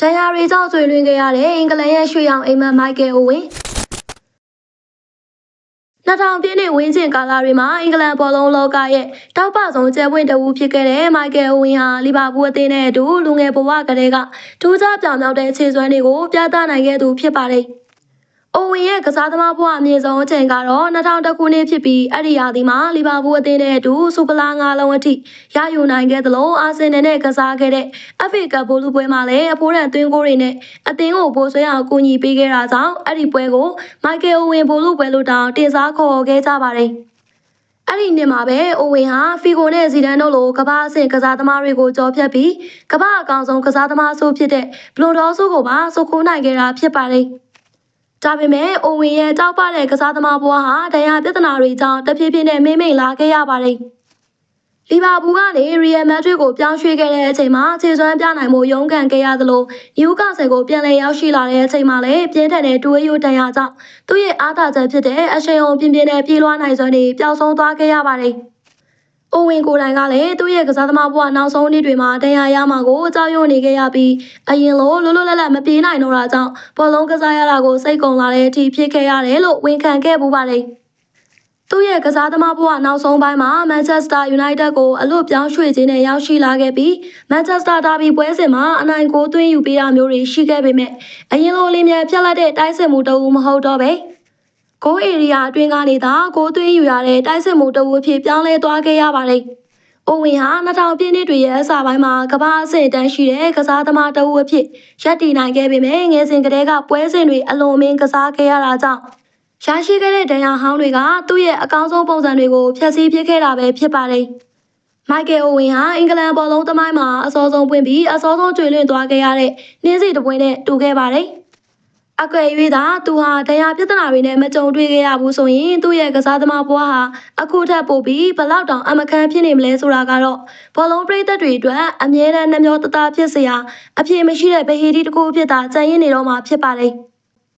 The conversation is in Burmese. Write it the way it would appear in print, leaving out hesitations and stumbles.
ဒဏ်ရာတွေကြောင့်ဆွေးနွေးခဲ့ရတဲ့အင်္ဂလန်ရဲ့ရွှေရောင်အိမ်မက်မိုက်ကယ်အိုဝင်2000ပြည့်နှစ်ဝန်းကျင်ကာလတွေမှာအင်္ဂလန်ဘောလုံးလောကရဲ့တောက်ပဆုံးကျဲပွင့်တဝူဖြစ်ခဲ့တဲ့မိုက်ကယ်အိုဝင်ဟာလီဗာပူးအသင်းနဲ့အတူလူငယ်ဘဝကတည်းကထူးခြားပြောင်မြောက်တဲ့ခြေစွမ်းတွေကိုပြသနိုင်ခဲ့သူဖြစ်ပါတယ်။အိုဝင်ရဲ့ကစားသမားဘဝအမြင့်ဆုံးအချိန်ကတော့2001ခုနှစ်ဖြစ်ပြီးအဲ့ဒီရာသီမှာလီဗာပူးအသင်းနဲ့အတူစူပလာ9လုံးအထိရယူနိုင်ခဲ့သလိုအာဆင်နယ်နဲ့ကစားခဲ့တဲ့ FA ကပ်ဘောလုံးပွဲမှာလည်းအဖိုးတန်သွင်းဂိုးတွေနဲ့အသင်းကိုပိုဆွဲအောင်ကူညီပေးခဲ့တာကြောင့်အဲ့ဒီပွဲကိုမိုက်ကယ်အိုဝင်ဘောလုံးပွဲလို့တောင်တင်စားခေါ်ခဲ့ကြပါတယ်။အဲ့ဒီနှစ်မှာပဲအိုဝင်ဟာဖီဂိုနဲ့ဇီဒန်တို့လိုကမ္ဘာအဆင့်ကစားသမားတွေကိုကြော်ဖြတ်ပြီးကမ္ဘာအကောင်ဆုံးကစားသမားဆိုဖြစ်တဲ့ဘလွန်ဒေါဆိုကိုပါစုခိုးနိုင်ခဲ့တာဖြစ်ပါတယ်။ဒါပေမဲ့အိုဝင်ရဲ့တောက်ပတဲ့ကစားသမားဘဝဟာတရားပြဿနာတွေကြောင့်တဖြည်းဖြည်းနဲ့မိမ့်လာခဲ့ရပါတယ်။လီဗာပူးကနေရီယယ်မက်ဒရစ်ကိုပြောင်းရွှေ့ခဲ့တဲ့အချိန်မှာခြေစွမ်းပြနိုင်မှုရုန်းကန်ခဲ့ရသလိုနျူကာဆယ်ကိုပြန်လည်ရောက်ရှိလာတဲ့အချိန်မှာလည်းပြင်းထန်တဲ့တူဝေးရိုးတန်ရာကြောင့်သူ့ရဲ့အားသာချက်ဖြစ်တဲ့အရှိန်အဟုန်ပြင်းပြင်းနဲ့ပြေးလွှားနိုင်စွမ်းတွေပျောက်ဆုံးသွားခဲ့ရပါတယ်။အိုဝင်ကိုယ်တိုင်ကလည်းသူ့ရဲ့ကစားသမားဘဝနောက်ဆုံးနှစ်တွေမှာတရားရမှာကိုကြောက်ရွံ့နေခဲ့ရပြီးအရင်လိုလွတ်လွတ်လပ်လပ်မပြေးနိုင်တော့တာကြောင့်ဘောလုံးကစားရတာကိုစိတ်ကုန်လာတဲ့အထိဖြစ်ခဲ့ရတယ်လို့ဝန်ခံခဲ့ပူပါတယ်။သူ့ရဲ့ကစားသမားဘဝနောက်ဆုံးပိုင်းမှာမန်ချက်စတာယူနိုက်တက်ကိုအလွတ်ပြောင်းရွှေ့ခြင်းနဲ့ရောက်ရှိလာခဲ့ပြီးမန်ချက်စတာဒါဘီပွဲစဉ်မှာအနိုင်ကိုသွင်းယူပေးတာမျိုးတွေရှိခဲ့ပေမဲ့အရင်လိုလင်းမြန်ဖြတ်လက်တဲ့တိုက်စစ်မှုတအူးမဟုတ်တော့ပဲဂိုးအေရီယာအတွင်းကနေသာဂိုးသွင်းယူရတဲ့တိုက်စစ်မှုတအူးအဖြစ်ပြောင်းလဲသွားခဲ့ရပါတယ်။အိုဝင်ဟာ2000ပြည့်နှစ်တွေရဲ့အစပိုင်းမှာကမ္ဘာအဆင့်တန်းရှိတဲ့ကစားသမားတအူးအဖြစ်ရပ်တည်နိုင်ခဲ့ပေမဲ့ငယ်စဉ်ကတည်းကပွဲစဉ်တွေအလွန်အမင်းကစားခဲ့ရတာကြောင့်ရရှိခဲ့တဲ့ဒဏ်ရာဟောင်းတွေကသူ့ရဲ့အကောင်းဆုံးပုံစံတွေကိုဖျက်ဆီးပစ်ခဲ့တာပဲဖြစ်ပါတယ်။မိုက်ကယ်အိုဝင်ဟာအင်္ဂလန်ဘောလုံးသမိုင်းမှာအစောဆုံးပွင့်ပြီးအစောဆုံးကျွေးလွင့်သွားခဲ့ရတဲ့နှင်းစီတပွင့်နဲ့တူခဲ့ပါတယ်။အကယ်၍သာသူဟာတရားပြဿနာတွေနဲ့မကြုံတွေ့ခဲ့ရဘူးဆိုရင်သူ့ရဲ့ကစားသမားဘဝဟာအခုထက်ပိုပြီးဘလောက်တောင်အမကန်ဖြစ်နေမလဲဆိုတာကတော့ဘောလုံးပရိသတ်တွေအတွက်အမြဲတမ်းနှမျောတသားဖြစ်စရာအပြေမရှိတဲ့ဗဟေတီတစ်ခုဖြစ်တာကြံ့ရင်နေတော့မှာဖြစ်ပါတယ်။